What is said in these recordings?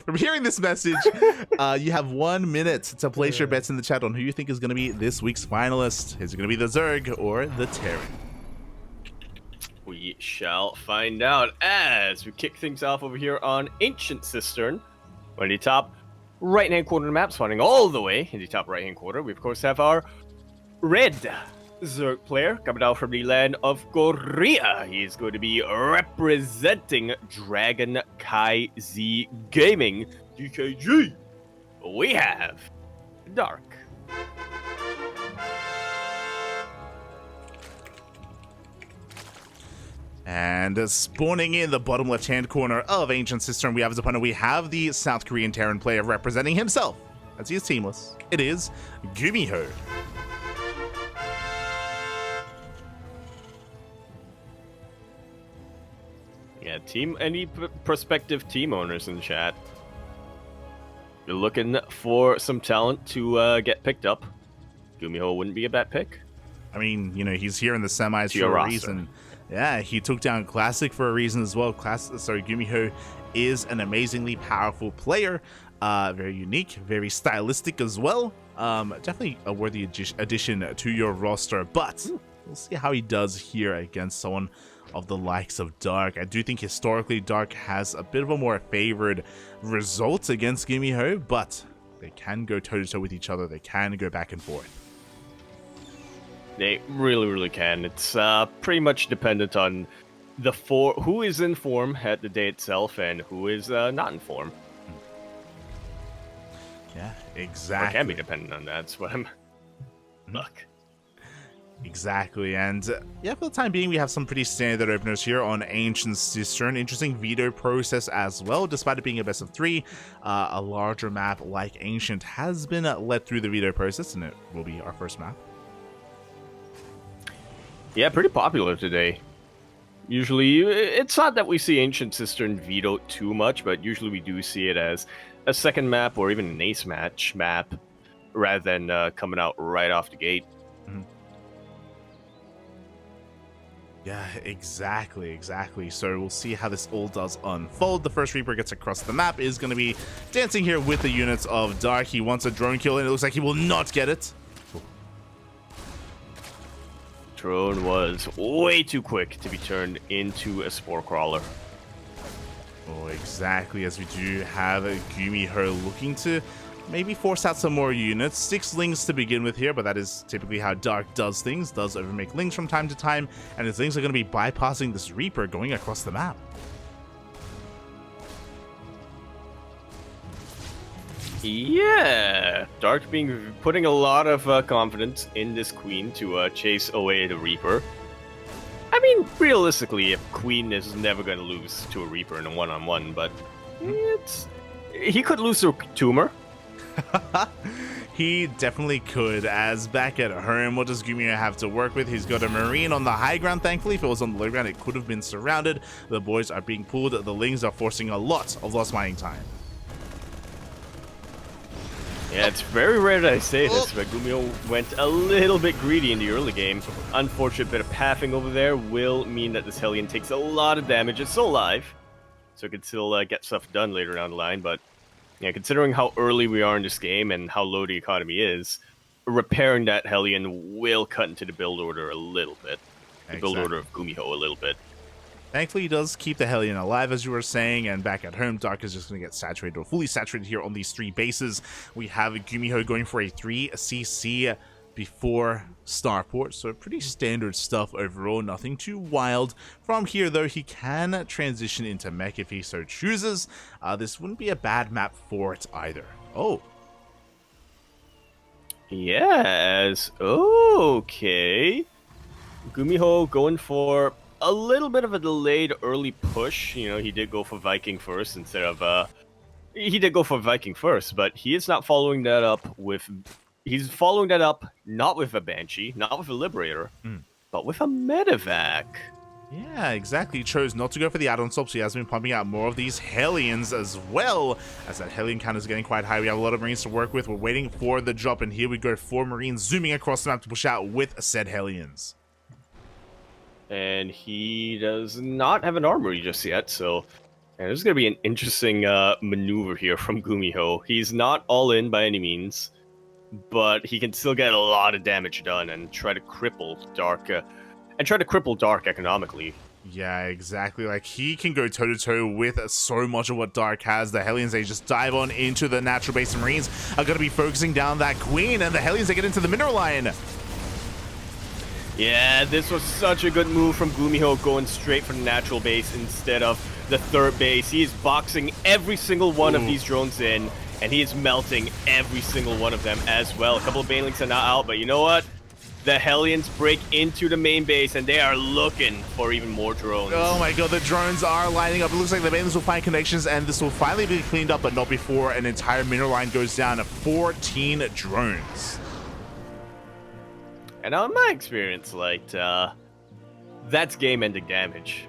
from hearing this message, you have 1 minute to place your bets in the chat on who you think is going to be this week's finalist. Is it going to be the Zerg or the Terran? We shall find out as we kick things off over here on Ancient Cistern. On the top right-hand corner of the map, spawning all the way in the top right-hand corner, we of course have our red Zerg player coming out from the land of Korea. He's going to be representing Dragon Kai Z Gaming, DKG. We have Dark. And spawning in the bottom left-hand corner of Ancient Cistern, we have as opponent, we have the South Korean Terran player representing himself, as he is teamless. It is GuMiho. Yeah, any prospective team owners in the chat, you're looking for some talent to get picked up. GuMiho wouldn't be a bad pick. I mean, you know, he's here in the semis for a reason. Yeah, he took down Classic for a reason as well. GuMiho is an amazingly powerful player, very unique, very stylistic as well. Definitely a worthy addition to your roster, but we'll see how he does here against someone of the likes of Dark. I do think historically Dark has a bit of a more favored result against GuMiho, but they can go toe-to-toe with each other. They can go back and forth. They really, really can. It's pretty much dependent on who is in form at the day itself and who is not in form. Yeah, exactly. Or can be dependent on that. That's what I'm... Look. Exactly, and yeah, for the time being, we have some pretty standard openers here on Ancient Cistern. Interesting veto process as well, despite it being a best of 3. A larger map like Ancient has been let through the veto process, and it will be our first map. Yeah, pretty popular today. Usually, it's not that we see Ancient Cistern veto too much, but usually we do see it as a second map or even an ace match map, rather than coming out right off the gate. Yeah, exactly. So we'll see how this all does unfold. The first Reaper gets across the map, is going to be dancing here with the units of Dark. He wants a drone kill, and it looks like he will not get it. Drone was way too quick to be turned into a spore crawler. Oh, exactly, as we do have GuMiho looking to maybe force out some more units. 6 Lings to begin with here, but that is typically how Dark does things. Does overmake Lings from time to time, and his Lings are going to be bypassing this Reaper going across the map. Yeah, Dark putting a lot of confidence in this Queen to chase away the Reaper. I mean, realistically, if Queen is never going to lose to a Reaper in a one-on-one, but he could lose to Tumor. He definitely could, as back at home, what does GuMiho have to work with? He's got a Marine on the high ground, thankfully. If it was on the low ground, it could have been surrounded. The boys are being pulled. The Lings are forcing a lot of lost mining time. Yeah, it's very rare that I say this, but GuMiho went a little bit greedy in the early game. Unfortunate bit of pathing over there will mean that this Hellion takes a lot of damage. It's still alive, so it can still get stuff done later down the line, but yeah, considering how early we are in this game and how low the economy is, repairing that Hellion will cut into the build order a little bit. The build order of GuMiho a little bit. Thankfully, he does keep the Hellion alive, as you were saying, and back at home, Dark is just going to get saturated, or fully saturated here on these 3 bases. We have GuMiho going for a 3 CC before Starport, so pretty standard stuff overall, nothing too wild. From here, though, he can transition into mech if he so chooses. This wouldn't be a bad map for it either. Oh. Yes. Okay. GuMiho going for a little bit of a delayed early push. You know, he did go for Viking first instead of he did go for Viking first, but he is not following that up with he's following that up not with a Banshee, not with a Liberator, but with a Medevac. Yeah, exactly. He chose not to go for the add-on swap, so he has been pumping out more of these Hellions as well, as that Hellion count is getting quite high. We have a lot of Marines to work with. We're waiting for the drop, and here we go. 4 Marines zooming across the map to push out with said Hellions. And he does not have an armory just yet, so And this is going to be an interesting maneuver here from GuMiho. He's not all in by any means, but he can still get a lot of damage done and try to cripple Dark economically. Yeah, exactly. Like, he can go toe-to-toe with so much of what Dark has. The Hellions, they just dive on into the natural base, and Marines are going to be focusing down that Queen, and the Hellions, they get into the mineral line. Yeah, this was such a good move from GuMiho, going straight for the natural base instead of the third base. He is boxing every single one of these drones in, and he is melting every single one of them as well. A couple of Banelings are not out, but you know what? The Hellions break into the main base, and they are looking for even more drones. Oh my god, the drones are lining up. It looks like the Banelings will find connections, and this will finally be cleaned up, but not before an entire mineral line goes down. 14 drones. And on my experience, like, that's game-ending damage.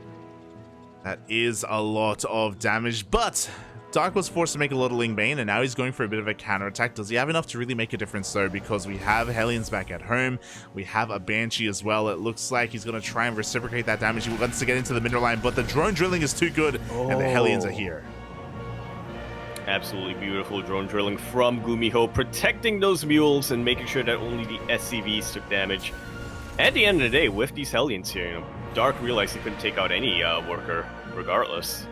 That is a lot of damage, but Dark was forced to make a lot of Ling Bane, and now he's going for a bit of a counterattack. Does he have enough to really make a difference, though? Because we have Hellions back at home. We have a Banshee as well. It looks like he's going to try and reciprocate that damage. He wants to get into the mineral line, but the drone drilling is too good, and the Hellions are here. Absolutely beautiful drone drilling from GuMiho, protecting those mules and making sure that only the SCVs took damage. At the end of the day, with these Hellions here, you know, Dark realized he couldn't take out any worker regardless.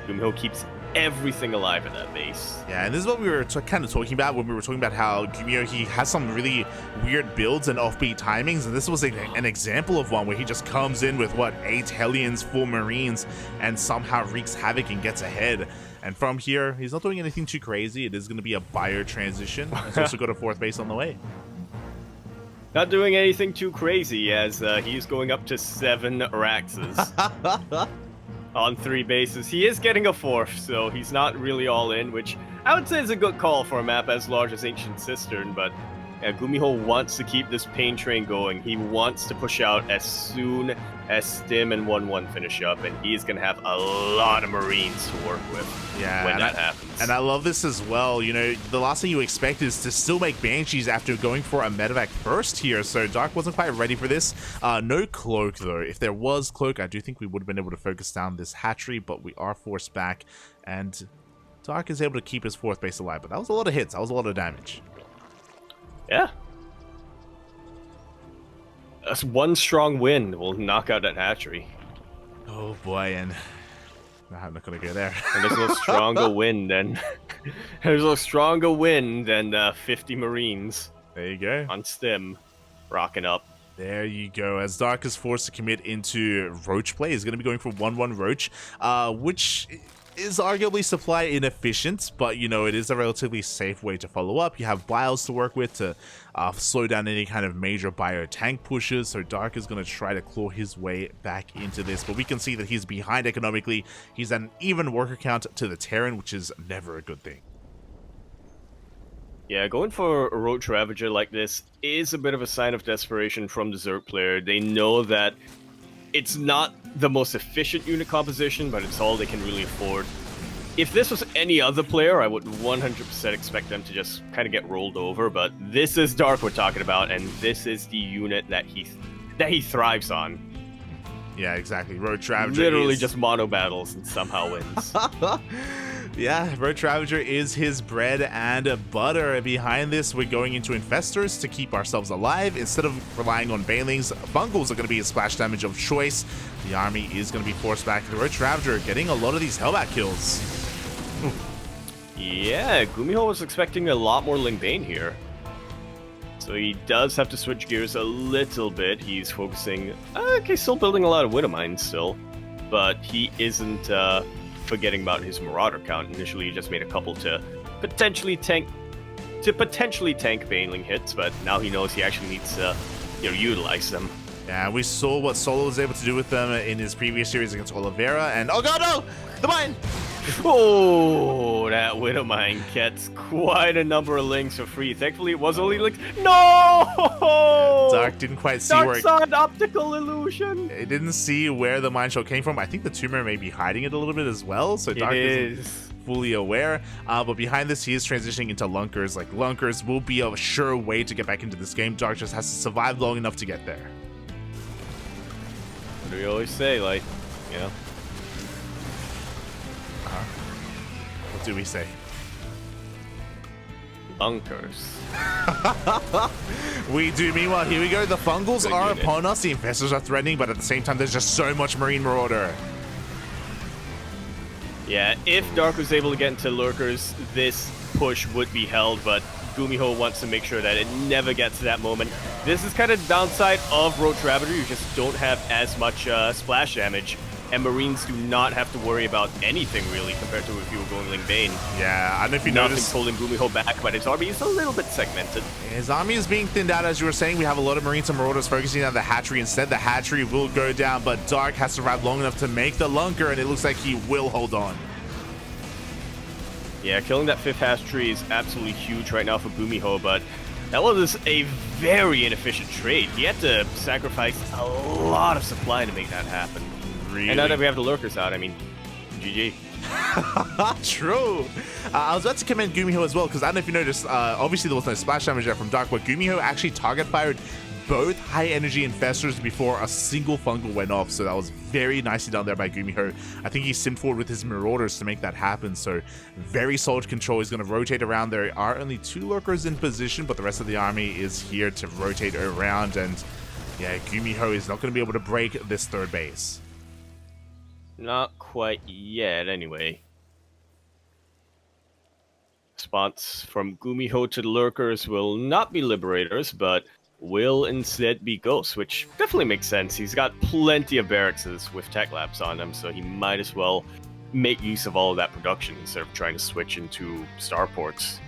GuMiho keeps everything alive at that base. Yeah, and this is what we were kind of talking about when we were talking about how GuMiho, he has some really weird builds and offbeat timings, and this was an example of one where he just comes in with, what, 8 Hellions, 4 Marines, and somehow wreaks havoc and gets ahead. And from here, he's not doing anything too crazy. It is going to be a bio transition. He's also got a 4th base on the way. Not doing anything too crazy, as he's going up to 7 Araxes. On 3 bases. He is getting a 4th, so he's not really all in, which I would say is a good call for a map as large as Ancient Cistern, but GuMiho wants to keep this pain train going. He wants to push out as soon as Stim and 1-1 finish up, and he's going to have a lot of Marines to work with when that happens. And I love this as well. You know, the last thing you expect is to still make Banshees after going for a medevac first here, so Dark wasn't quite ready for this. No Cloak, though. If there was Cloak, I do think we would have been able to focus down this hatchery, but we are forced back, and Dark is able to keep his 4th base alive, but that was a lot of hits. That was a lot of damage. Yeah. That's one strong wind will knock out that hatchery. Oh boy, and I'm not gonna go there. And there's no stronger wind than 50 Marines. There you go. On Stim, rocking up. There you go. As Dark is forced to commit into Roach play, he's going to be going for 1-1 Roach, which is arguably supply inefficient, but you know, it is a relatively safe way to follow up. You have Biles to work with to slow down any kind of major bio tank pushes, so Dark is going to try to claw his way back into this, but we can see that he's behind economically. He's at an even worker count to the Terran, which is never a good thing. Yeah, going for a Roach Ravager like this is a bit of a sign of desperation from the Zerg player. They know that it's not the most efficient unit composition, but it's all they can really afford. If this was any other player, I would 100% expect them to just kind of get rolled over, but this is Dark we're talking about, and this is the unit that he thrives on. Yeah, exactly. Roach Ravager literally just mono battles and somehow wins. Yeah, Roach Ravager is his bread and butter. Behind this, we're going into Infestors to keep ourselves alive. Instead of relying on Banelings, Bungles are going to be a splash damage of choice. The army is going to be forced back. The Roach Ravager getting a lot of these Hellbat kills. Yeah, GuMiho was expecting a lot more Ling Bane here. So he does have to switch gears a little bit. He's focusing... okay, still building a lot of Widowmines still. But he isn't forgetting about his Marauder count. Initially, he just made a couple to potentially tank Baneling hits, but now he knows he actually needs to utilize them. Yeah, we saw what Solo was able to do with them in his previous series against Oliveira, and oh god, no! The mine! Oh, that Widowmine gets quite a number of links for free. Thankfully, it was only links. No! Dark didn't quite see Dark where it... saw an optical illusion. It didn't see where the mine shell came from. I think the tumor may be hiding it a little bit as well, so Dark isn't fully aware. But behind this, he is transitioning into Lunkers. Like, Lunkers will be a sure way to get back into this game. Dark just has to survive long enough to get there. What do we always say? Like, you know, do we say? Bunkers. We do. Meanwhile, here we go. The Fungals are upon us. The Infestors are threatening, but at the same time, there's just so much Marine Marauder. Yeah, if Dark was able to get into Lurkers, this push would be held, but GuMiho wants to make sure that it never gets to that moment. This is kind of the downside of Roach Ravager. You just don't have as much splash damage, and Marines do not have to worry about anything really compared to if you were going Ling Bane. Yeah, I don't know if you noticed. Nothing's holding GuMiho back, but his army is a little bit segmented. His army is being thinned out, as you were saying. We have a lot of Marines and Marauders focusing on the hatchery instead. The hatchery will go down, but Dark has survived long enough to make the Lunker, and it looks like he will hold on. Yeah, killing that 5th hatchery is absolutely huge right now for GuMiho, but that was a very inefficient trade. He had to sacrifice a lot of supply to make that happen. Really? And now that we have the Lurkers out, I mean, GG. True. I was about to commend GuMiho as well, because I don't know if you noticed, obviously there was no splash damage there from Dark, but GuMiho actually target fired both high energy Infestors before a single Fungal went off, so that was very nicely done there by GuMiho. I think he simmed forward with his Marauders to make that happen, so very solid control. He's going to rotate around. There are only 2 Lurkers in position, but the rest of the army is here to rotate around, and yeah, GuMiho is not going to be able to break this 3rd base. Not quite yet, anyway. Spots from GuMiho to the Lurkers will not be Liberators, but will instead be Ghosts, which definitely makes sense. He's got plenty of barracks with tech labs on him, so he might as well make use of all of that production instead of trying to switch into starports.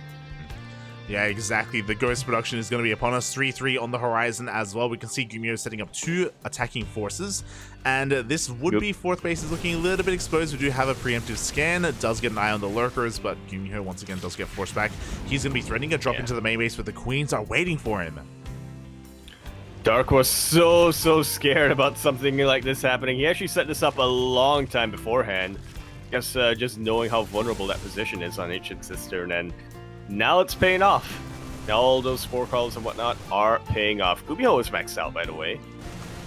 Yeah, exactly. The Ghost production is going to be upon us. 3-3 on the horizon as well. We can see GuMiho setting up 2 attacking forces, and this would-be 4th base is looking a little bit exposed. We do have a preemptive scan. It does get an eye on the Lurkers, but GuMiho once again does get forced back. He's going to be threatening a drop into the main base, but the Queens are waiting for him. Dark was so scared about something like this happening. He actually set this up a long time beforehand. Just knowing how vulnerable that position is on Ancient Cistern, and now it's paying off. Now all those Spore Calls and whatnot are paying off. GuMiho is maxed out, by the way,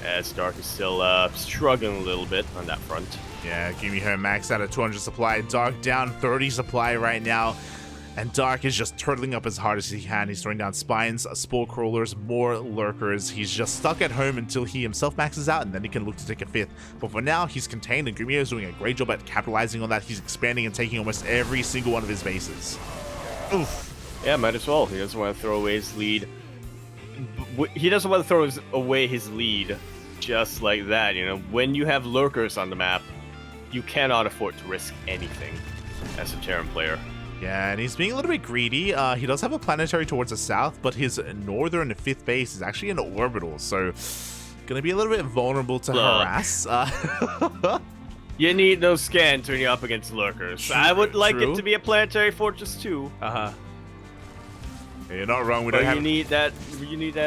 as Dark is still struggling a little bit on that front. Yeah, GuMiho maxed out at 200 supply. Dark down 30 supply right now. And Dark is just turtling up as hard as he can. He's throwing down Spines, Spore Crawlers, more Lurkers. He's just stuck at home until he himself maxes out, and then he can look to take a 5th. But for now, he's contained, and GuMiho is doing a great job at capitalizing on that. He's expanding and taking almost every single one of his bases. Oof. Yeah, might as well. He doesn't want to throw away his lead. He doesn't want to throw away his lead just like that, you know. When you have Lurkers on the map, you cannot afford to risk anything as a Terran player. Yeah, and he's being a little bit greedy. He does have a planetary towards the south, but his northern 5th base is actually an orbital, so gonna be a little bit vulnerable to harass. You need those scans when you're up against Lurkers. True, I would like it to be a planetary fortress too. Yeah, you're not wrong. You need that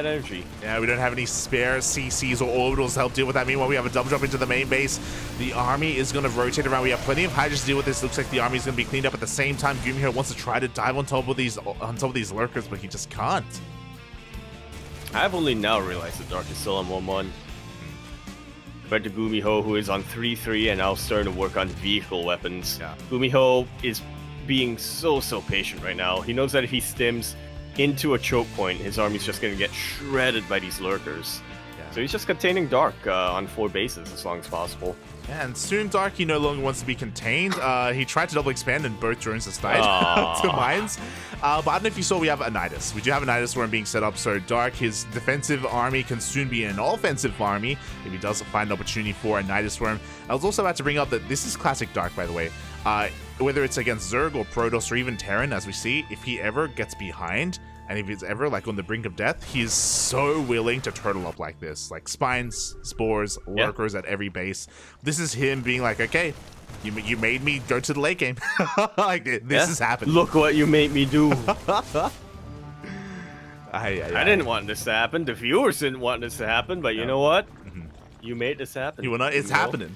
energy. Yeah, we don't have any spare CCs or orbitals to help deal with that. Meanwhile, we have a double drop into the main base. The army is going to rotate around. We have plenty of Hydras to deal with this. Looks like the army is going to be cleaned up at the same time. GuMiho wants to try to dive on top of these Lurkers, but he just can't. I've only now realized that Dark is still on 1-1. Compared to GuMiho, who is on 3-3 and now starting to work on vehicle weapons. Yeah. GuMiho is being so patient right now. He knows that if he stims into a choke point, his army's just going to get shredded by these Lurkers. Yeah. So he's just containing Dark on 4 bases as long as possible. Yeah, and soon Dark, he no longer wants to be contained. He tried to double expand and both drones just died to mines. But I don't know if you saw, we have a Nidus. We do have a Nidus Worm being set up, so Dark, his defensive army can soon be an offensive army if he does find an opportunity for a Nidus Worm. I was also about to bring up that this is classic Dark, by the way. Whether it's against Zerg or Protoss or even Terran, as we see, if he ever gets behind, and if he's ever like on the brink of death, he's so willing to turtle up like this. Like Spines, Spores, Lurkers at every base. This is him being like, okay, you made me go to the late game. Like, this is happening. Look what you made me do. I didn't want this to happen. The viewers didn't want this to happen, but you know what? You made this happen. It's happening.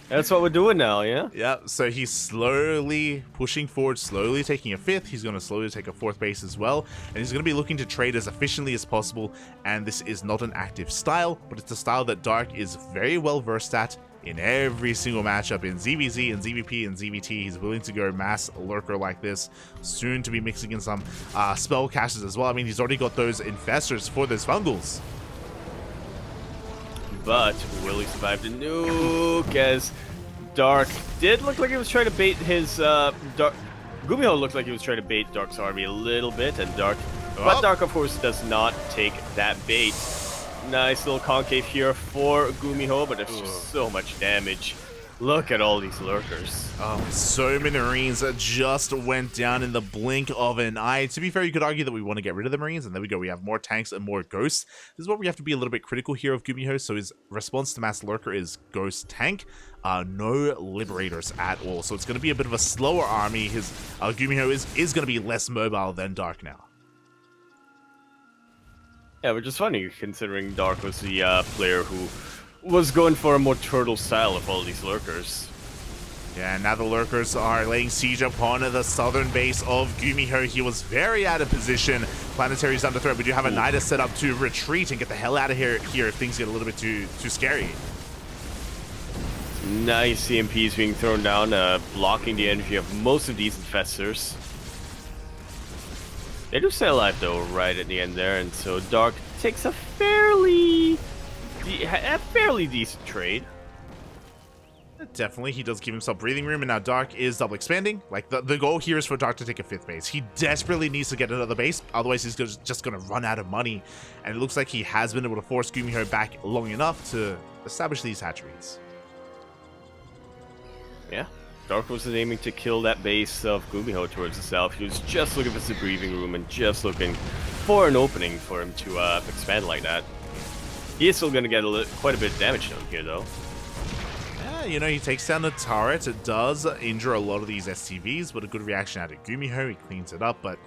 That's what we're doing now, yeah? Yeah, so he's slowly pushing forward, slowly taking a 5th. He's going to slowly take a 4th base as well. And he's going to be looking to trade as efficiently as possible. And this is not an active style, but it's a style that Dark is very well versed at in every single matchup in ZvZ and ZvP and ZvT. He's willing to go mass lurker like this, soon to be mixing in some spell caches as well. I mean, he's already got those infestors for those fungals. But will he survive the nuke, as Dark did look like he was trying to bait his GuMiho looked like he was trying to bait Dark's army a little bit, and but Dark of course does not take that bait. Nice little concave here for GuMiho, but it's just so much damage. Look at all these lurkers. Oh, so many Marines that just went down in the blink of an eye. To be fair, you could argue that we want to get rid of the Marines, and there we go. We have more tanks and more ghosts. This is what we have to be a little bit critical here of GuMiho. So his response to mass lurker is ghost tank. No liberators at all. So it's going to be a bit of a slower army. His GuMiho is going to be less mobile than Dark now. Yeah, which is funny considering Dark was the player who was going for a more turtle style of all these lurkers. Yeah, now the lurkers are laying siege upon the southern base of GuMiho. He was very out of position. Planetary's under threat. We do have a Nida set up to retreat and get the hell out of here if things get a little bit too scary. Nice CMPs being thrown down, blocking the energy of most of these infestors. They do stay alive though right at the end there, and so Dark takes a fairly decent trade. Definitely, he does give himself breathing room, and now Dark is double expanding. Like, the goal here is for Dark to take a 5th base. He desperately needs to get another base, otherwise he's just going to run out of money. And it looks like he has been able to force GuMiho back long enough to establish these hatcheries. Yeah, Dark was aiming to kill that base of GuMiho towards the south. He was just looking for some breathing room and just looking for an opening for him to expand like that. He is still going to get quite a bit of damage down here, though. Yeah, you know, he takes down the turret. It does injure a lot of these SCVs, but a good reaction out of GuMiho. He cleans it up, but,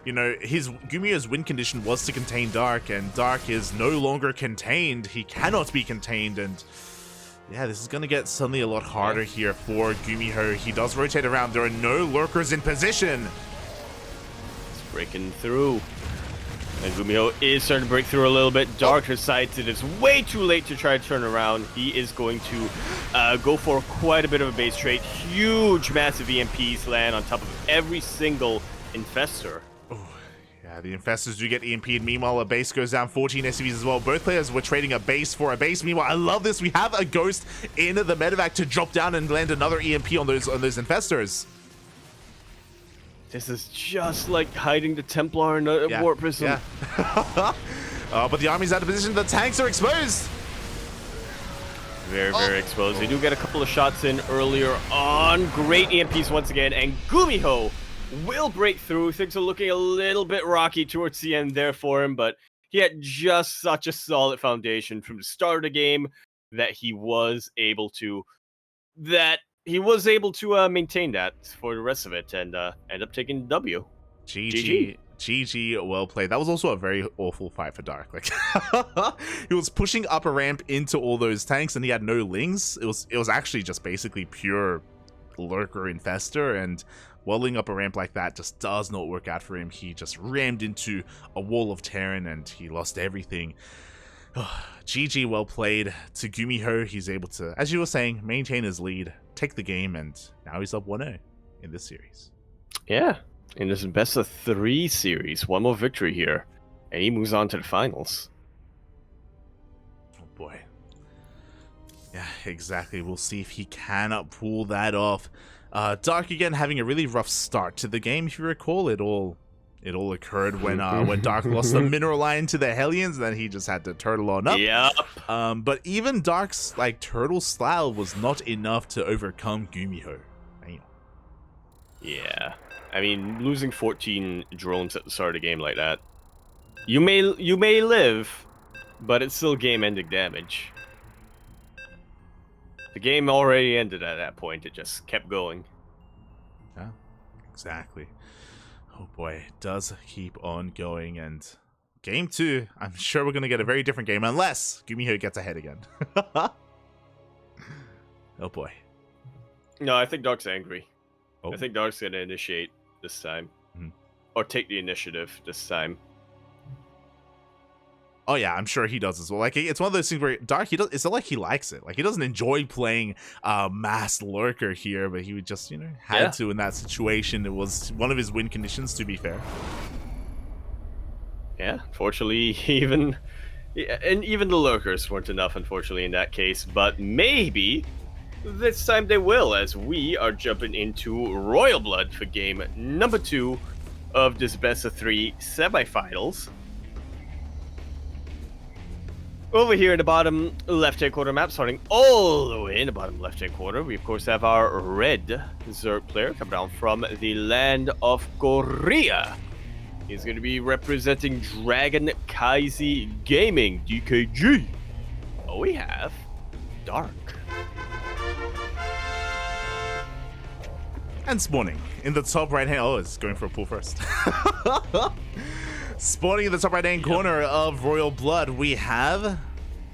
you know, GuMiho's win condition was to contain Dark, and Dark is no longer contained. He cannot be contained, and yeah, this is going to get suddenly a lot harder here for GuMiho. He does rotate around. There are no lurkers in position. It's breaking through. And GuMiho is starting to break through a little bit. Dark decides it is way too late to try to turn around. He is going to go for quite a bit of a base trade. Huge, massive EMPs land on top of every single infestor. Yeah, the infestors do get EMP'd. Meanwhile, a base goes down, 14 SCVs as well. Both players were trading a base for a base. Meanwhile, I love this. We have a ghost in the medevac to drop down and land another EMP on those infestors. This is just like hiding the Templar in a warp prism. Yeah. But the army's out of position. The tanks are exposed. Very exposed. They do get a couple of shots in earlier on. Great EMPs once again, and GuMiho will break through. Things are looking a little bit rocky towards the end there for him, but he had just such a solid foundation from the start of the game that he was able to maintain that for the rest of it and end up taking W. GG, well played. That was also a very awful fight for Dark. Like, he was pushing up a ramp into all those tanks, and he had no lings. It was actually just basically pure lurker infestor, and welling up a ramp like that just does not work out for him. He just rammed into a wall of Terran, and he lost everything. GG, well played to GuMiho. He's able to, as you were saying, maintain his lead, take the game, and now he's up 1-0 in this series. Yeah, in this best of 3 series, one more victory here, and he moves on to the finals. Oh boy. Yeah, exactly. We'll see if he can pull that off. Dark again having a really rough start to the game. If you recall, it all occurred when Dark lost the mineral line to the Hellions, and then he just had to turtle on up. Yep. But even Dark's turtle style was not enough to overcome GuMiho. Damn. Yeah. I mean, losing 14 drones at the start of the game like that, you may live, but it's still game-ending damage. The game already ended at that point. It just kept going. Yeah, exactly. Oh boy, it does keep on going, and game 2, I'm sure we're going to get a very different game, unless GuMiho gets ahead again. Oh boy. No, I think Dark's angry. Oh. I think Dark's going to initiate this time. Or take the initiative this time. Oh yeah, I'm sure he does as well. Like, it's one of those things where Dark, it's not like he likes it. Like, he doesn't enjoy playing masked lurker here, but he would just, you know, had to in that situation. It was one of his win conditions, to be fair. Yeah, unfortunately, even the lurkers weren't enough, unfortunately, in that case. But maybe this time they will, as we are jumping into Royal Blood for game number 2 of this best of 3 semifinals. Over here in the bottom left-hand corner map, starting all the way in the bottom left-hand corner, we of course have our red Zerg player coming down from the land of Korea. He's going to be representing Dragon Kaizi Gaming, DKG. Oh, we have Dark. And spawning in the top right hand. Oh, it's going for a pull first. Spawning in the top right hand corner of Royal Blood, we have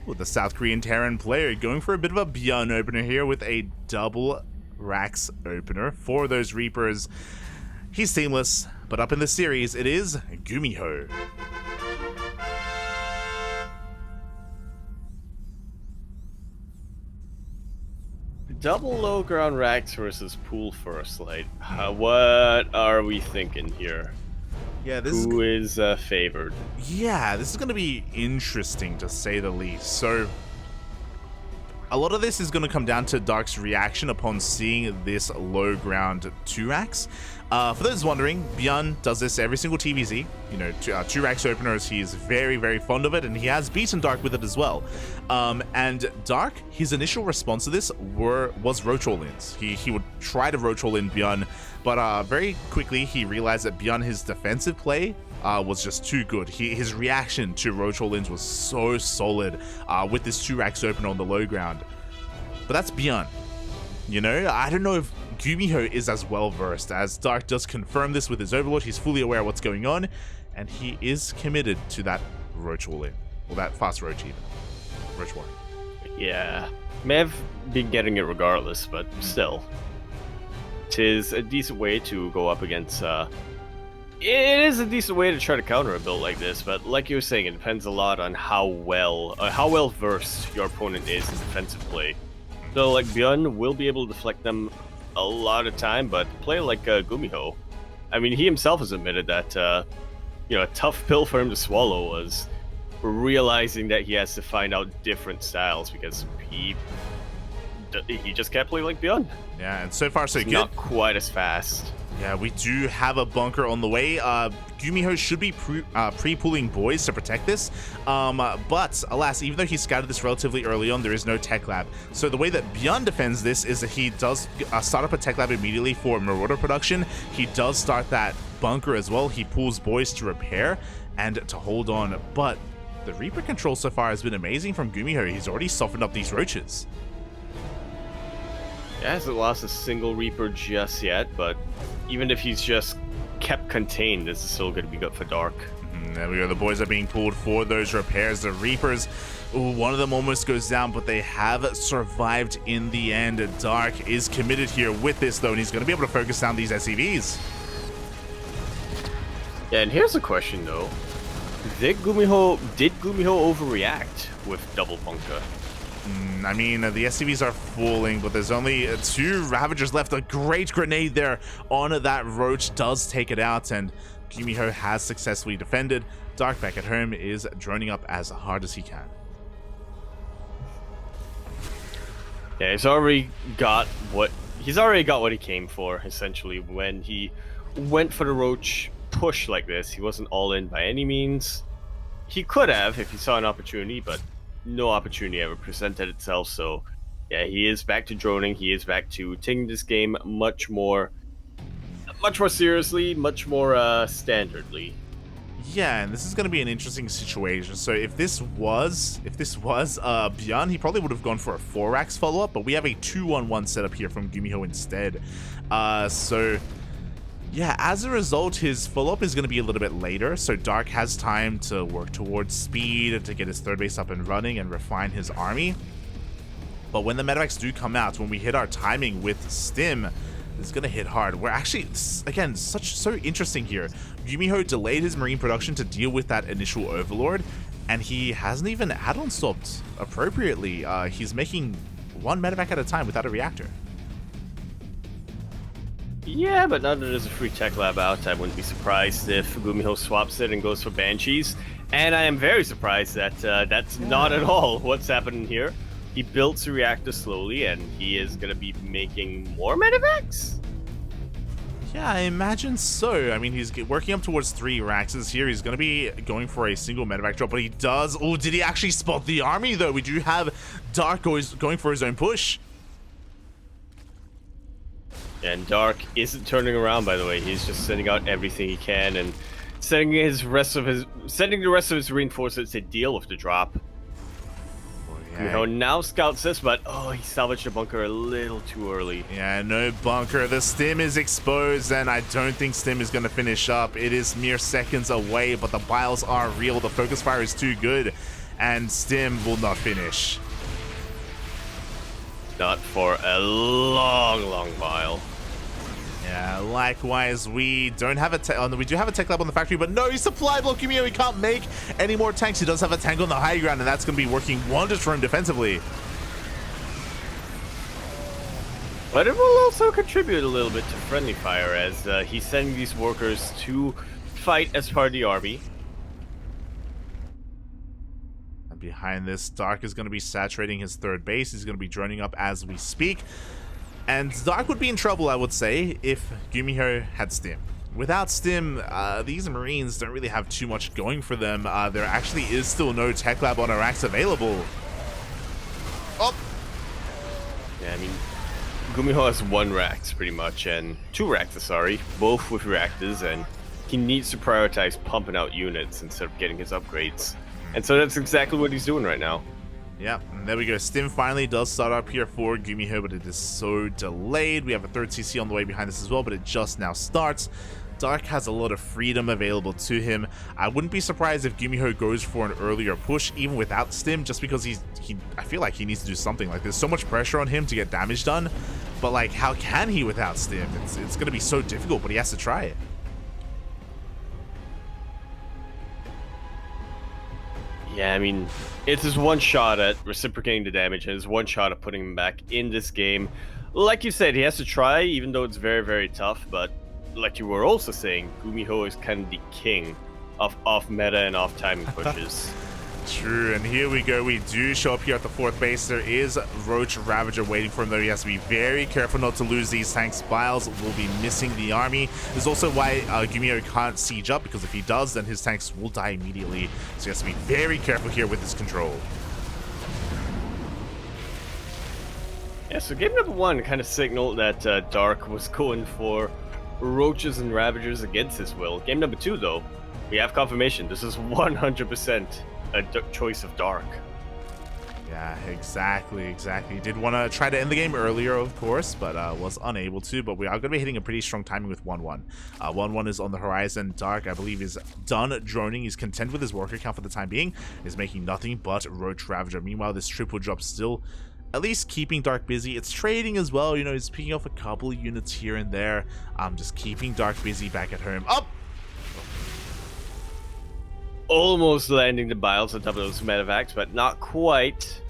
the South Korean Terran player going for a bit of a Bjorn opener here with a double Rax opener for those Reapers. He's seamless, but up in the series, it is GuMiho. Double low ground Rax versus pool first light. What are we thinking here? Yeah, who is favored? Yeah, this is going to be interesting to say the least. So, a lot of this is going to come down to Dark's reaction upon seeing this low ground 2-Rax. For those wondering, Bjorn does this every single TVZ. You know, 2-Rax openers, he is very, very fond of it, and he has beaten Dark with it as well. And Dark, his initial response to this was roach all-ins. He would try to roach all-in Bjorn, but very quickly he realized that Bjorn, his defensive play was just too good. His reaction to roach all-ins was so solid with this 2-Rax opener on the low ground. But that's Bjorn. You know, I don't know if GuMiho is as well versed, as Dark does confirm this with his Overlord. He's fully aware of what's going on, and he is committed to that roach all-in. Well, that fast roach even. Roach war. Yeah. May have been getting it regardless, but still. 'Tis a decent way to go up against, it is a decent way to try to counter a build like this, but like you were saying, it depends a lot on how well versed your opponent is in defensive play. So, like, Bjorn will be able to deflect them a lot of time, but a player like GuMiho, I mean, he himself has admitted that, you know, a tough pill for him to swallow was realizing that he has to find out different styles because he just can't play like Bjorn. Yeah, and so far so good. Not quite as fast. Yeah, we do have a bunker on the way. GuMiho should be pre-pulling boys to protect this, but alas, even though he scouted this relatively early on, there is no tech lab. So the way that Bjorn defends this is that he does start up a tech lab immediately for Marauder production. He does start that bunker as well. He pulls boys to repair and to hold on, but the Reaper control so far has been amazing from GuMiho. He's already softened up these roaches. He hasn't lost a single Reaper just yet, but even if he's just kept contained, this is still going to be good for Dark. There we go. The boys are being pulled for those repairs. The Reapers, one of them almost goes down, but they have survived in the end. Dark is committed here with this, though, and he's going to be able to focus down these SCVs. Yeah, and here's a question, though. Did GuMiho overreact with double bunker? I mean, the SCVs are falling, but there's only 2 Ravagers left. A great grenade there on that Roach does take it out, and GuMiho has successfully defended. Dark back at home is droning up as hard as he can. Yeah, he's already got what he came for, essentially, when he went for the Roach push like this. He wasn't all in by any means. He could have if he saw an opportunity, but no opportunity ever presented itself. So yeah, he is back to droning. He is back to taking this game much more seriously, much more standardly. Yeah, and this is going to be an interesting situation. So if this was Bjorn, he probably would have gone for a 4-Rax follow-up, but we have a 2-on-1 setup here from GuMiho instead. So yeah, as a result, his follow-up is going to be a little bit later, so Dark has time to work towards speed, to get his third base up and running, and refine his army. But when the medevacs do come out, when we hit our timing with Stim, it's going to hit hard. We're actually, again, so interesting here. GuMiho delayed his marine production to deal with that initial Overlord. and he hasn't even add-on stopped appropriately. He's making one medevac at a time without a reactor. Yeah, but now that there's a free tech lab out, I wouldn't be surprised if GuMiho swaps it and goes for Banshees. And I am very surprised that that's not at all what's happening here. He built a reactor slowly, and he is going to be making more medevacs? Yeah, I imagine so. I mean, he's working up towards 3 Raxes here. He's going to be going for a single medevac drop, but he does... Oh, did he actually spot the army, though? We do have Dark going for his own push. And Dark isn't turning around, by the way. He's just sending out everything he can and sending the rest of his reinforcements to deal with the drop. GuMiho now scouts this, but he salvaged the bunker a little too early. Yeah, no bunker. The stim is exposed, and I don't think stim is going to finish up. It is mere seconds away, but the biles are real. The focus fire is too good, and stim will not finish. Not for a long, long while. Yeah, likewise, we don't have a we do have a tech lab on the factory, but no supply block. GuMiho, he can't make any more tanks. He does have a tank on the high ground, and that's going to be working wonders for him defensively. But it will also contribute a little bit to friendly fire, as he's sending these workers to fight as part of the army. And behind this, Dark is going to be saturating his third base. He's going to be droning up as we speak. And Dark would be in trouble, I would say, if GuMiho had stim. Without stim, these Marines don't really have too much going for them. There actually is still no tech lab on Arax available. Oh! Yeah, I mean, GuMiho has 1 Rax, pretty much, and 2 Raxes, sorry, both with reactors, and he needs to prioritize pumping out units instead of getting his upgrades. And so that's exactly what he's doing right now. Yeah, and there we go. Stim finally does start up here for GuMiho, but it is so delayed. We have a third CC on the way behind this as well, but it just now starts. Dark has a lot of freedom available to him. I wouldn't be surprised if GuMiho goes for an earlier push, even without stim, just because I feel like he needs to do something. Like, there's so much pressure on him to get damage done, but like, how can he without stim? It's going to be so difficult, but he has to try it. Yeah, I mean, it's his one shot at reciprocating the damage, and his one shot at putting him back in this game. Like you said, he has to try, even though it's very, very tough, but like you were also saying, GuMiho is kind of the king of off-meta and off-timing pushes. True, and here we go. We do show up here at the 4th base. There is Roach Ravager waiting for him, though. He has to be very careful not to lose these tanks. Biles will be missing the army. This is also why GuMiho can't siege up, because if he does, then his tanks will die immediately. So he has to be very careful here with his control. Yeah, so game number 1 kind of signaled that Dark was going for Roaches and Ravagers against his will. Game number 2, though, we have confirmation. This is 100% a choice of Dark. Yeah, exactly. He did want to try to end the game earlier, of course, but was unable to. But we are going to be hitting a pretty strong timing with 1-1. 1-1 is on the horizon. Dark, I believe, is done droning. He's content with his worker count for the time being. Is making nothing but Roach Ravager. Meanwhile, this triple drop still at least keeping Dark busy. It's trading as well. You know, he's picking off a couple of units here and there. Just keeping Dark busy back at home. Up! Almost landing the biles on top of those medevacs, but not quite.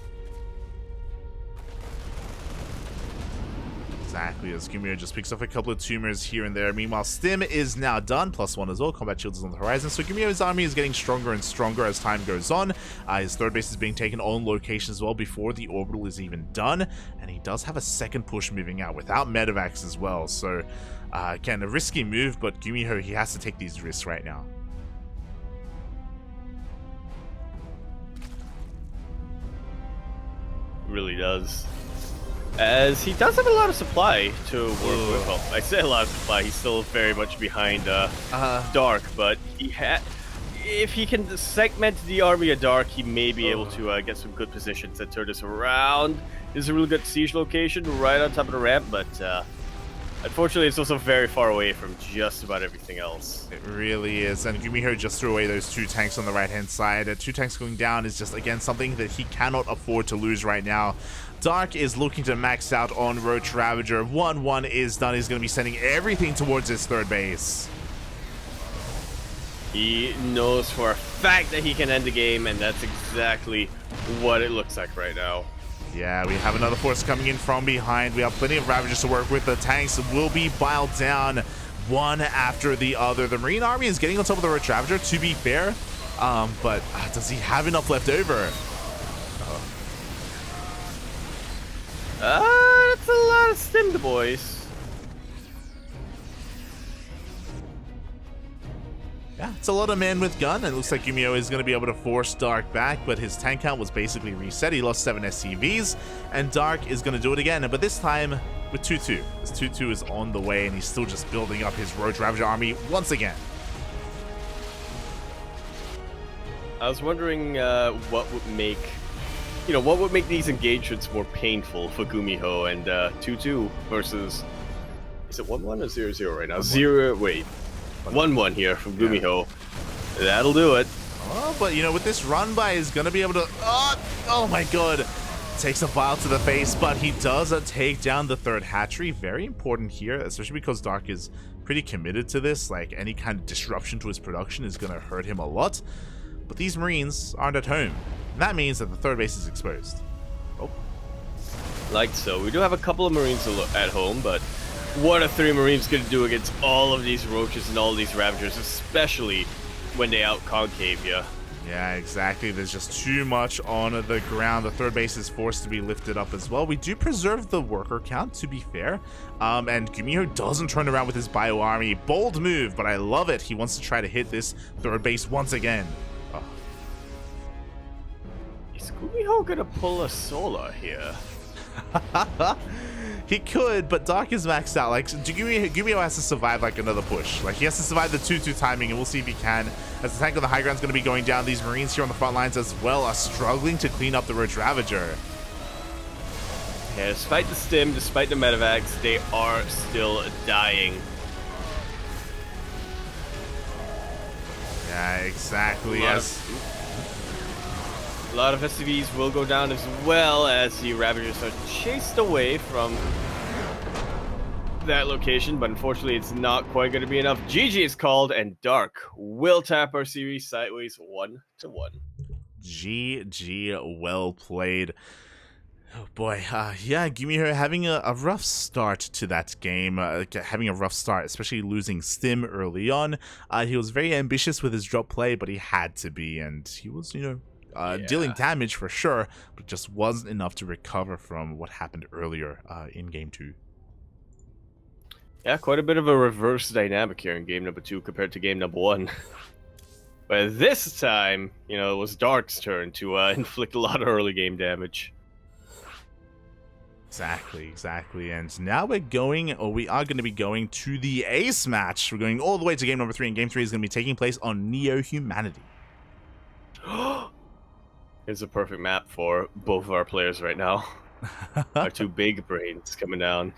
Exactly, as GuMiho just picks up a couple of tumors here and there. Meanwhile, stim is now done, +1 as well. Combat shields is on the horizon, so GuMiho's army is getting stronger and stronger as time goes on. His third base is being taken on location as well before the orbital is even done, and he does have a second push moving out without medevacs as well. So again, a risky move, but GuMiho, he has to take these risks right now. Really does, as he does have a lot of supply to work with. Well, I say a lot of supply, he's still very much behind Dark, but if he can segment the army of Dark, he may be able to get some good positions and turn this around. This is a really good siege location right on top of the ramp, but unfortunately it's also very far away from just about everything else. It really is, and GuMiho just threw away those 2 tanks on the right-hand side. 2 tanks going down is just, again, something that he cannot afford to lose right now. Dark is looking to max out on Roach Ravager. 1-1 is done. He's going to be sending everything towards his third base. He knows for a fact that he can end the game, and that's exactly what it looks like right now. Yeah, we have another force coming in from behind. We have plenty of Ravagers to work with. The tanks will be piled down one after the other. The Marine Army is getting on top of the Roach Ravager, to be fair. But does he have enough left over? That's a lot of stimmed, boys. Yeah, it's a lot of men with gun, and it looks like GuMiho is going to be able to force Dark back, but his tank count was basically reset. He lost 7 SCVs, and Dark is going to do it again, but this time with 2-2. This 2-2 is on the way, and he's still just building up his Roach Ravager army once again. I was wondering what would make, what would make these engagements more painful for GuMiho, and 2-2 versus, is it 1-1 or 0-0 right now? 1-1 here from GuMiho. Yeah. That'll do it. Oh, but with this run by, he's gonna be able to. Oh my god! Takes a bile to the face, but he does take down the third hatchery. Very important here, especially because Dark is pretty committed to this. Like, any kind of disruption to his production is gonna hurt him a lot. But these Marines aren't at home, and that means that the third base is exposed. Oh, like so. We do have a couple of Marines at home, but what are 3 Marines going to do against all of these Roaches and all these Ravagers, especially when they out-concave you? Yeah, exactly. There's just too much on the ground. The third base is forced to be lifted up as well. We do preserve the worker count, to be fair. And GuMiho doesn't turn around with his bio army. Bold move, but I love it. He wants to try to hit this third base once again. Oh. Is GuMiho going to pull a Solar here? He could, but Dark is maxed out. Like, GuMiho has to survive like another push. Like, he has to survive the 2-2 timing, and we'll see if he can. As the tank on the high ground is going to be going down, these Marines here on the front lines as well are struggling to clean up the Roach Ravager. Yeah, despite the stim, despite the medevacs, they are still dying. Yeah, exactly. A lot of SCVs will go down as well as the Ravagers are chased away from that location, but unfortunately it's not quite going to be enough. GG is called, and Dark will tap our series sideways 1-1. GG, well played. Oh boy, yeah, GuMiho having a rough start to that game, having a rough start, especially losing Stim early on. He was very ambitious with his drop play, but he had to be, and he was, dealing damage for sure, but just wasn't enough to recover from what happened earlier in game 2. Yeah, quite a bit of a reverse dynamic here in game number 2 compared to game number 1. But this time, it was Dark's turn to inflict a lot of early game damage. Exactly. And now we are going to be going to the ace match. We're going all the way to game number 3, and game 3 is going to be taking place on Neo Humanity. It's a perfect map for both of our players right now. Our 2 big brains coming down.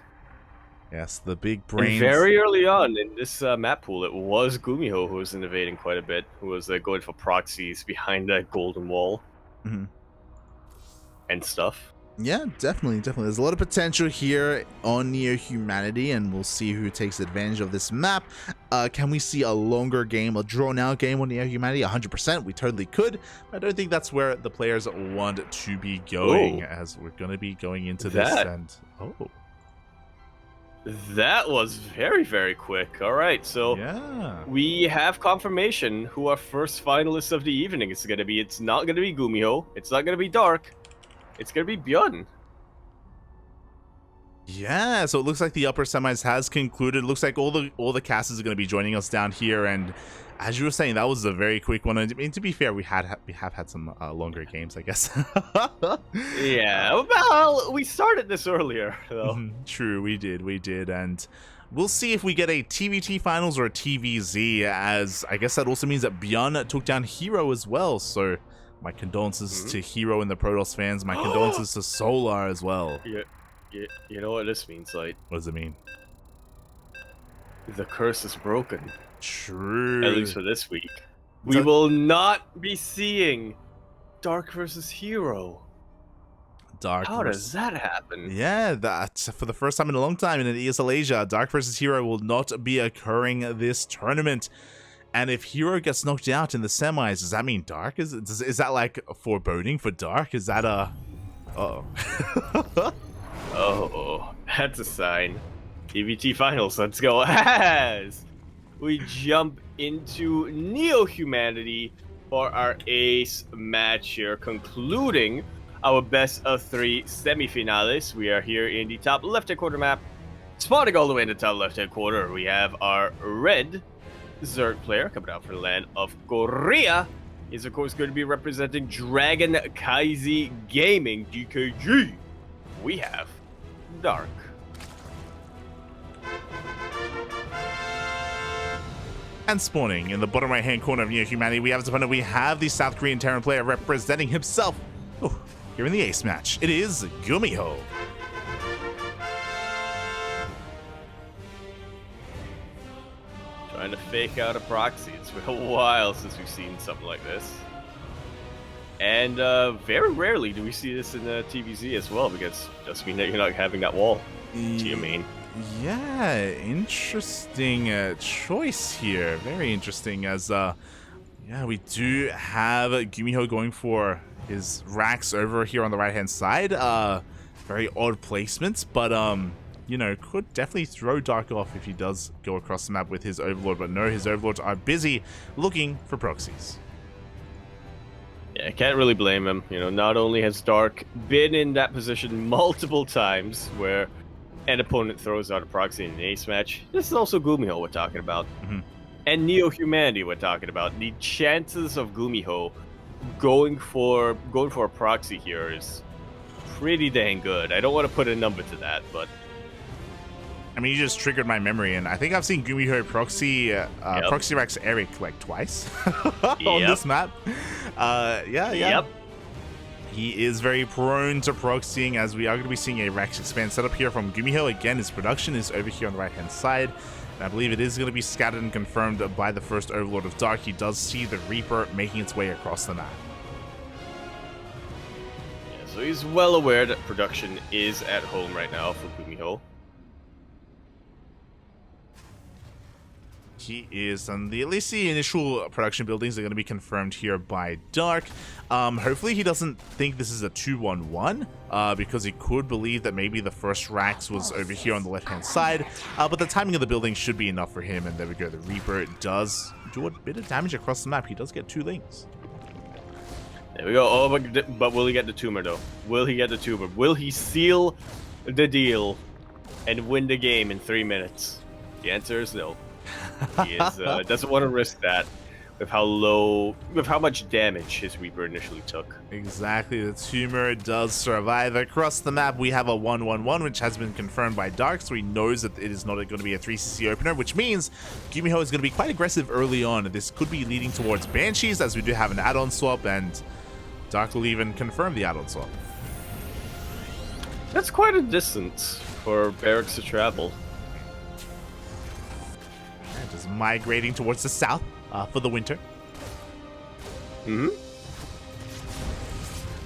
Yes, the big brains. And very early on in this map pool, it was GuMiho who was innovating quite a bit, who was going for proxies behind that golden wall and stuff. Yeah, definitely. There's a lot of potential here on Neo Humanity, and we'll see who takes advantage of this map. Can we see a longer game, a drawn-out game on Neo Humanity? 100%, we totally could. I don't think that's where the players want to be going, as we're going to be going into this. That was very, very quick. All right, so we have confirmation who our first finalists of the evening is going to be. It's not going to be GuMiho. It's not going to be Dark. It's going to be Bjorn. Yeah, so it looks like the upper semis has concluded. It looks like all the casters are going to be joining us down here, and as you were saying, that was a very quick one. I mean, to be fair, we have had some longer games, I guess. Yeah, well, we started this earlier, though. True, we did, and we'll see if we get a TVT finals or a TVZ, as I guess that also means that Bjorn took down Hero as well, so my condolences to Hero and the Protoss fans. My condolences to Solar as well. Yeah, you know what this means, like? What does it mean? The curse is broken. True. At least for this week. We will not be seeing Dark versus Hero. How does that happen? Yeah, that for the first time in a long time in an ESL Asia, Dark versus Hero will not be occurring this tournament. And if Hero gets knocked out in the semis, does that mean Dark? Is that like a foreboding for Dark? Is that a... Uh-oh. Oh, that's a sign. ZvT Finals, let's go. As we jump into Neo-Humanity for our ace match here, concluding our best of 3 semifinales. We are here in the top left-hand corner map. Spawning all the way in the top left-hand corner, we have our red Zerg player coming out from the land of Korea. He's, of course, going to be representing Dragon Kaizi Gaming, DKG. We have Dark. And spawning in the bottom right-hand corner of Neo-Humanity, we have his opponent. We have the South Korean Terran player representing himself. Oh, here in the ace match, it is GuMiho. Trying to fake out a proxy. It's been a while since we've seen something like this. And very rarely do we see this in the TVZ as well, because it does mean that you're not having that wall to your main. Yeah, interesting choice here. Very interesting, as yeah, we do have GuMiho going for his racks over here on the right-hand side. Very odd placements, but you know, could definitely throw Dark off if he does go across the map with his Overlord. But no, his Overlords are busy looking for proxies. Yeah, I can't really blame him. You know, not only has Dark been in that position multiple times where an opponent throws out a proxy in an ace match, this is also GuMiho we're talking about. And Neo-Humanity we're talking about. The chances of GuMiho going for a proxy here is pretty dang good. I don't want to put a number to that, but I mean, you just triggered my memory, and I think I've seen GuMiho proxy proxy Rex Eric like twice on this map. Yeah. Yep. He is very prone to proxying, as we are going to be seeing a Rex expand setup here from GuMiho. Again, his production is over here on the right-hand side. And I believe it is going to be scattered and confirmed by the first Overlord of Dark. He does see the Reaper making its way across the map. Yeah, so he's well aware that production is at home right now for GuMiho. He is, and at least the initial production buildings are going to be confirmed here by Dark. Hopefully he doesn't think this is a 2-1-1, because he could believe that maybe the first racks was over here on the left-hand side, but the timing of the building should be enough for him, and there we go. The Reaper does do a bit of damage across the map. He does get 2 links. There we go. Oh, but will he get the tumor, though? Will he get the tumor? Will he seal the deal and win the game in 3 minutes? The answer is no. He is, doesn't want to risk that with how much damage his Reaper initially took. Exactly, the tumor does survive. Across the map, we have a 1-1-1, which has been confirmed by Dark, so he knows that it is not going to be a 3cc opener, which means GuMiho is going to be quite aggressive early on. This could be leading towards Banshees, as we do have an add-on swap, and Dark will even confirm the add-on swap. That's quite a distance for Barracks to travel. Just migrating towards the south for the winter.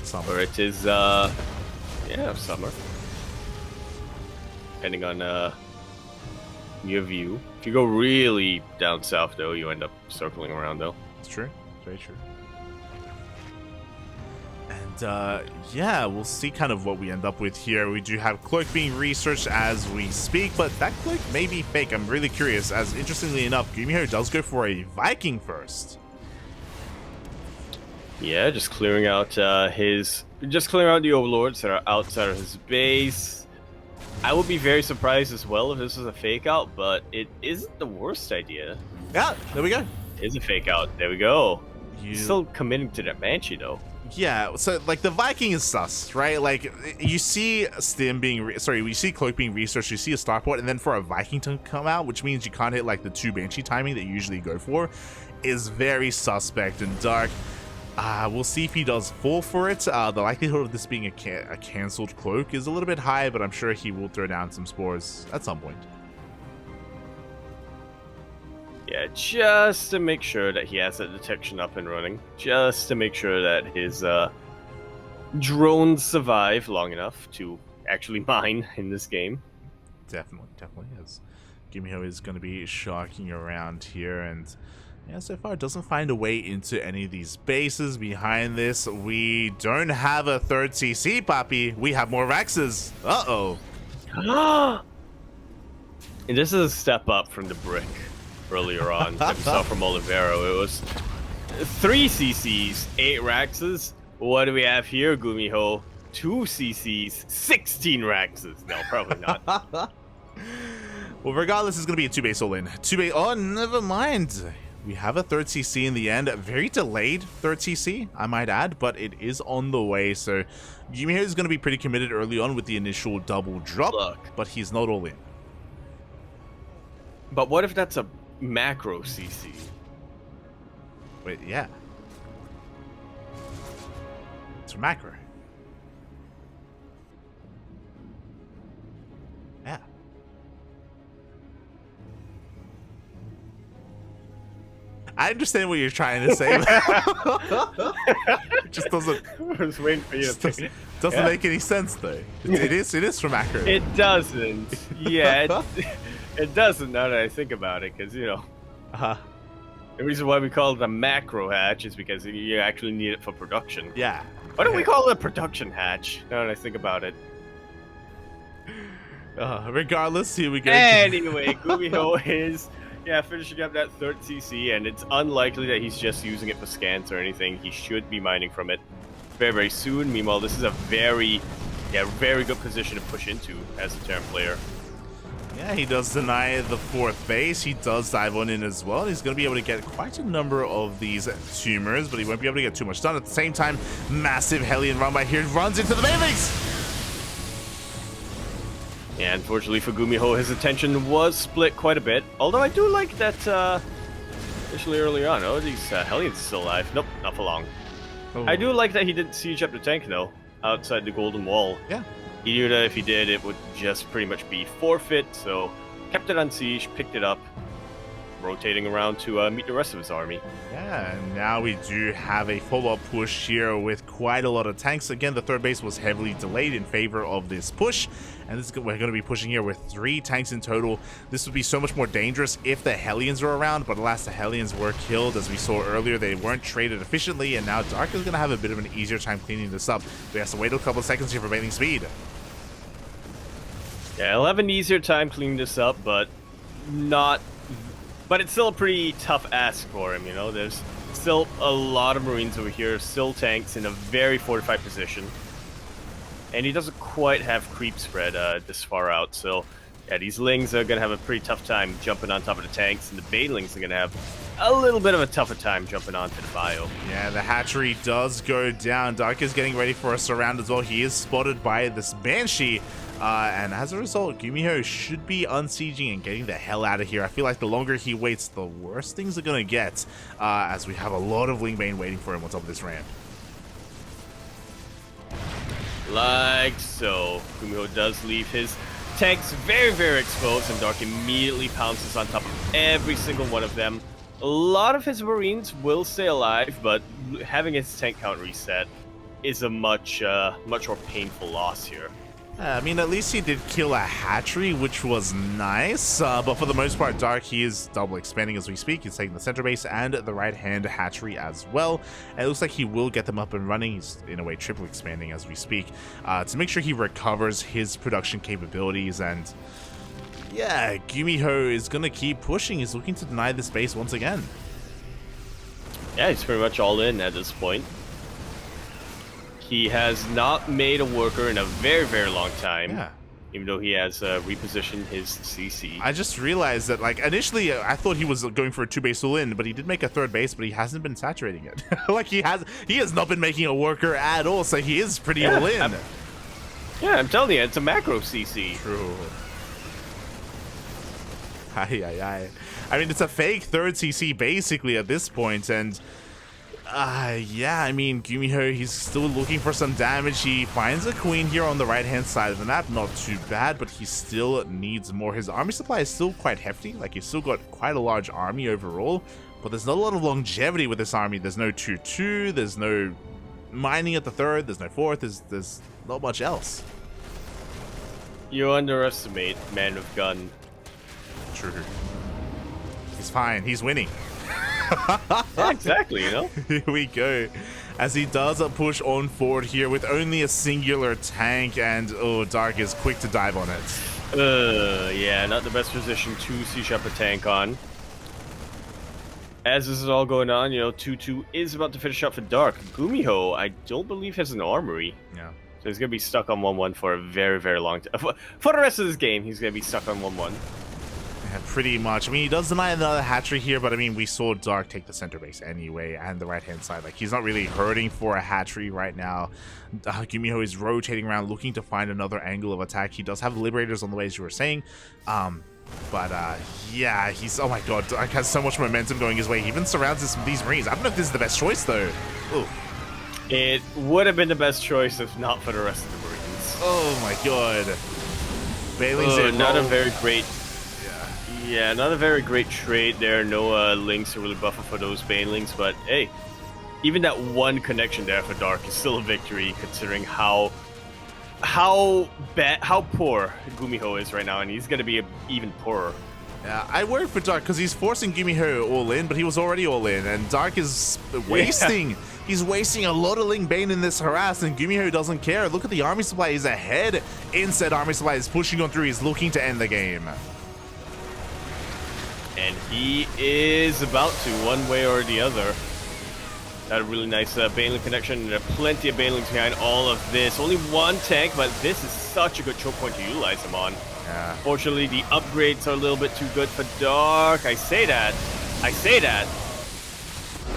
Summer. Or it is, yeah, summer. Depending on your view. If you go really down south, though, you end up circling around, though. It's true. It's very true. And yeah, we'll see kind of what we end up with here. We do have Cloak being researched as we speak, but that Cloak may be fake. I'm really curious, as interestingly enough, GuMiho does go for a Viking first. Yeah, just clearing out the Overlords that are outside of his base. I would be very surprised as well if this was a fake out, but it isn't the worst idea. Yeah, there we go. It is a fake out. There we go. Still committing to that Banshee, though. Yeah, so like the Viking is sus, right? Like you see Stim being, we see Cloak being researched, you see a Starport, and then for a Viking to come out, which means you can't hit like the 2 Banshee timing that you usually go for, is very suspect and Dark. We'll see if he does fall for it. The likelihood of this being a cancelled Cloak is a little bit high, but I'm sure he will throw down some spores at some point. Yeah, just to make sure that he has that detection up and running. Just to make sure that his drones survive long enough to actually mine in this game. Definitely, as GuMiho is going to be shocking around here, and Yeah, so far it doesn't find a way into any of these bases. Behind this, we don't have a third CC, Papi. We have more Rexes. Uh-oh. And this is a step up from the brick earlier on that we saw from Olivero. It was 3 CCs, 8 Rexes. What do we have here, GuMiho? 2 CCs, 16 Rexes. No, probably not. Well, regardless, it's going to be a 2-base all-in. 2-base. Oh, never mind. We have a third CC in the end. A very delayed third CC, I might add, but it is on the way. So GuMiho is going to be pretty committed early on with the initial double drop, but he's not all in. But what if that's a macro CC? Wait, yeah. It's a macro. Yeah. I understand what you're trying to say. It just doesn't. I was waiting for you. Doesn't make any sense though. It is from macro. It doesn't. Yeah, it doesn't. Now that I think about it, because the reason why we call it a macro hatch is because you actually need it for production. Yeah. Why don't we call it a production hatch? Now that I think about it. Regardless, here we go. Anyway, GuMiho is finishing up that third CC, and it's unlikely that he's just using it for scans or anything. He should be mining from it very, very soon. Meanwhile, this is a very good position to push into as a Terran player. Yeah, he does deny the 4th base. He does dive on in as well. He's going to be able to get quite a number of these tumors, but he won't be able to get too much done. At the same time, massive Hellion run by here runs into the Bailings. Yeah, unfortunately for GuMiho, his attention was split quite a bit. Although I do like that initially early on. Oh, these Hellions still alive. Nope, not for long. Oh. I do like that he didn't siege up the tank, though, outside the golden wall. Yeah. He knew that if he did, it would just pretty much be forfeit, so kept it on siege, picked it up, rotating around to meet the rest of his army. Yeah, and now we do have a follow-up push here with quite a lot of tanks. Again, the 3rd base was heavily delayed in favor of this push, and we're going to be pushing here with 3 tanks in total. This would be so much more dangerous if the Hellions were around, but alas, the Hellions were killed. As we saw earlier, they weren't traded efficiently, and now Dark is going to have a bit of an easier time cleaning this up. We have to wait a couple of seconds here for bailing speed. Yeah, he'll have an easier time cleaning this up, but it's still a pretty tough ask for him, There's still a lot of Marines over here, still tanks in a very fortified position. And he doesn't quite have creep spread this far out, so yeah, these Lings are going to have a pretty tough time jumping on top of the tanks, and the Banelings are going to have a little bit of a tougher time jumping onto the bio. Yeah, the hatchery does go down. Dark is getting ready for a surround as well. He is spotted by this Banshee. And as a result, GuMiho should be unsieging and getting the hell out of here. I feel like the longer he waits, the worse things are going to get, as we have a lot of Lingbane waiting for him on top of this ramp. Like so. GuMiho does leave his tanks very, very exposed, and Dark immediately pounces on top of every single one of them. A lot of his Marines will stay alive, but having his tank count reset is a much more painful loss here. I mean, at least he did kill a hatchery, which was nice. But for the most part, Dark, he is double expanding as we speak. He's taking the center base and the right-hand hatchery as well. And it looks like he will get them up and running. He's, in a way, triple expanding as we speak, to make sure he recovers his production capabilities. And yeah, GuMiho is going to keep pushing. He's looking to deny this base once again. Yeah, he's pretty much all in at this point. He has not made a worker in a very, very long time. Yeah. Even though he has repositioned his CC. I just realized that, like, initially I thought he was going for a 2-base all-in, but he did make a 3rd base, but he hasn't been saturating it. Like, he has not been making a worker at all, so he is pretty all-in. I'm telling you, it's a macro CC. True. I mean, it's a fake 3rd CC, basically, at this point, and... yeah, I mean, GuMiho, he's still looking for some damage. He finds a queen here on the right-hand side of the map. Not too bad, but he still needs more. His army supply is still quite hefty. Like, he's still got quite a large army overall, but there's not a lot of longevity with this army. There's no 2-2, there's no mining at the 3rd, there's no 4th, there's not much else. You underestimate Man with Gun. True. He's fine. He's winning. Yeah, exactly, you know? Here we go. As he does a push on forward here with only a singular tank, and oh, Dark is quick to dive on it. Yeah, not the best position to C-Sharp a tank on. As this is all going on, you know, 2-2 is about to finish up for Dark. GuMiho, I don't believe, has an armory. Yeah. So he's going to be stuck on 1-1 for a very, very long time. For the rest of this game, he's going to be stuck on 1-1. Yeah, pretty much. I mean, he does deny another hatchery here, but I mean, we saw Dark take the center base anyway, and the right-hand side. Like, he's not really hurting for a hatchery right now. GuMiho is rotating around, looking to find another angle of attack. He does have Liberators on the way, as you were saying. Yeah, he's... Oh my god, Dark has so much momentum going his way. He even surrounds these Marines. I don't know if this is the best choice, though. Ooh. It would have been the best choice if not for the rest of the Marines. Oh my god. Bailing's not a very great... Yeah, not a very great trade there. No links to really buffer for those Banelings, but hey, even that one connection there for Dark is still a victory, considering how poor GuMiho is right now, and he's gonna be even poorer. Yeah, I worry for Dark because he's forcing GuMiho all in, but he was already all in, and Dark is wasting. Yeah. He's wasting a lot of Ling Bane in this harass, and GuMiho doesn't care. Look at the army supply. He's ahead. Instead, army supply is pushing on through. He's looking to end the game. And he is about to, one way or the other. Got a really nice Baneling connection. There are plenty of Banelings behind all of this. Only one tank, but this is such a good choke point to utilize them on. Yeah. Fortunately, the upgrades are a little bit too good for Dark. I say that.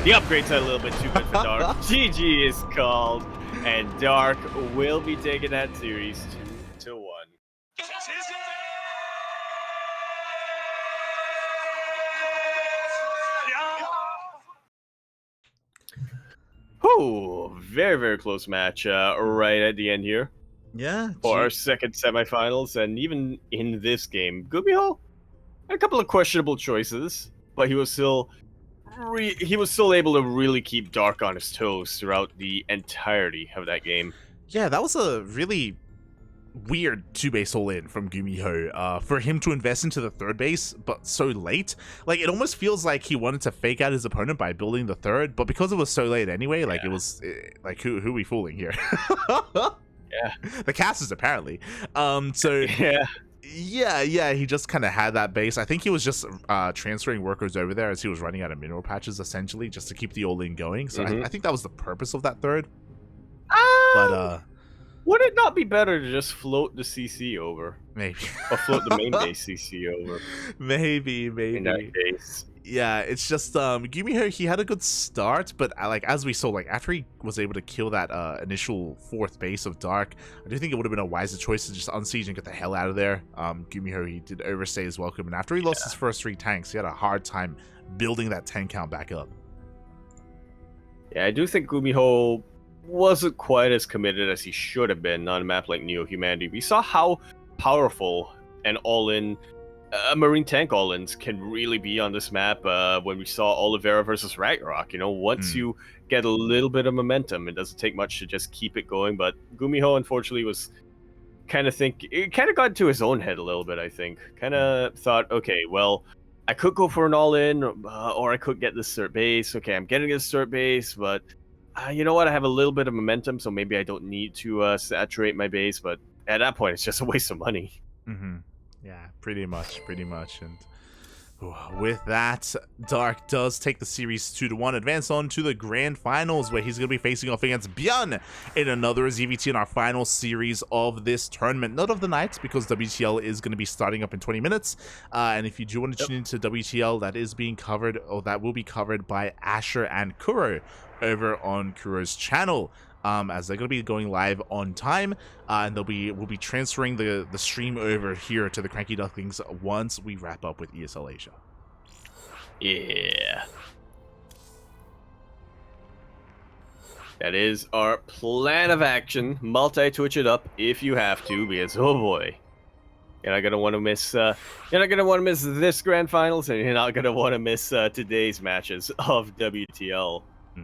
The upgrades are a little bit too good for Dark. GG is called, and Dark will be taking that series 2-1. Oh, very, very close match right at the end here. Yeah. For our second semifinals, and even in this game, GuMiho had a couple of questionable choices, but he was still able to really keep Dark on his toes throughout the entirety of that game. Yeah, that was a really weird two-base all-in from GuMiho. For him to invest into the third base, but so late. Like, it almost feels like he wanted to fake out his opponent by building the third, but because it was so late anyway, like, it was... Like, who are we fooling here? Yeah. The casters, apparently. So... Yeah, he just kind of had that base. I think he was just transferring workers over there as he was running out of mineral patches, essentially, just to keep the all-in going. So I think that was the purpose of that third. But, would it not be better to just float the CC over? Maybe. Or float the main base CC over? Maybe. In that case. Yeah, it's just, GuMiho, he had a good start, but like, as we saw, like, after he was able to kill that initial fourth base of Dark, I do think it would have been a wiser choice to just unsiege and get the hell out of there. GuMiho, he did overstay his welcome, and after he lost his first 3 tanks, he had a hard time building that 10 count back up. Yeah, I do think GuMiho wasn't quite as committed as he should have been on a map like Neo Humanity. We saw how powerful an all-in Marine tank all-ins can really be on this map when we saw Oliveira versus Ragnarok. You know, once you get a little bit of momentum, it doesn't take much to just keep it going. But GuMiho, unfortunately, was it kind of got into his own head a little bit, I think. Kind of thought, okay, well, I could go for an all-in, or I could get this third base. Okay, I'm getting this third base, but you know what? I have a little bit of momentum, so maybe I don't need to saturate my base. But at that point, it's just a waste of money. Yeah, pretty much. And with that, Dark does take the series 2-1, advance on to the grand finals, where he's going to be facing off against Björn in another ZvT in our final series of this tournament. Not of the night, because WTL is going to be starting up in 20 minutes. And if you do want to tune into WTL, that is being covered, or that will be covered by Asher and Kuro over on Kuro's channel. As they're going to be going live on time, and we'll be transferring the stream over here to the CranKy Ducklings once we wrap up with ESL Asia. Yeah. That is our plan of action. Multi-twitch it up if you have to, because oh boy. You're not gonna want to miss this grand finals, and you're not gonna want to miss today's matches of WTL.